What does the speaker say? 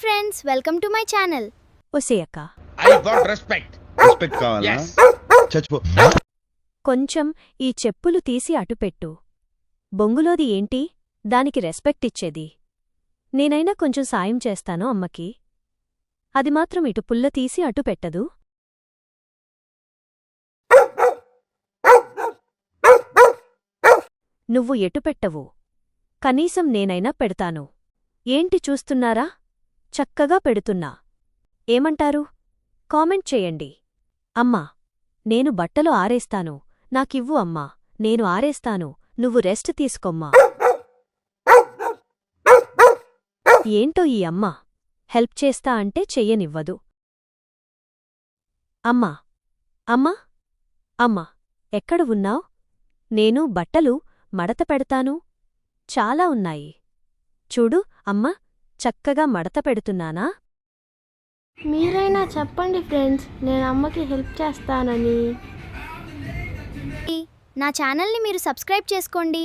friends, welcome to my channel. ఒసే అక్క I got respect. Respect కావాలా Yes. చచ్చిపో కొంచెం ఈ చెప్పులు తీసి అటుపెట్టు. బొంగులోది ఏంటి? దానికి రెస్పెక్ట్ ఇచ్చేది. నేనైనా కొంచెం సాయం చేస్తాను అమ్మకి. అది మాత్రం ఇటు పుల్ల తీసి అటు పెట్టదు. నువ్వు ఎటు పెట్టవు. కనీసం నేనైనా పెడతాను. ఏంటి చూస్తున్నారా? చక్కగా పెడుతున్నా. ఏమంటారు? కామెంట్ చేయండి. అమ్మా, నేను బట్టలు ఆరేస్తాను. నాకివ్వు అమ్మా, నేను ఆరేస్తాను. నువ్వు రెస్ట్ తీసుకోమ్మా. ఏంటో ఈ అమ్మ హెల్ప్ చేస్తా అంటే చెయ్యనివ్వదు. అమ్మా, అమ్మా, అమ్మా, ఎక్కడ ఉన్నావ్? నేను బట్టలు మడత పెడతాను. చాలా ఉన్నాయి. చూడు అమ్మ, చక్కగా మడత పెడుతున్నానా? మీరైనా చెప్పండి ఫ్రెండ్స్, నేను అమ్మకి హెల్ప్ చేస్తానని. నా ఛానల్ని మీరు సబ్స్క్రైబ్ చేసుకోండి.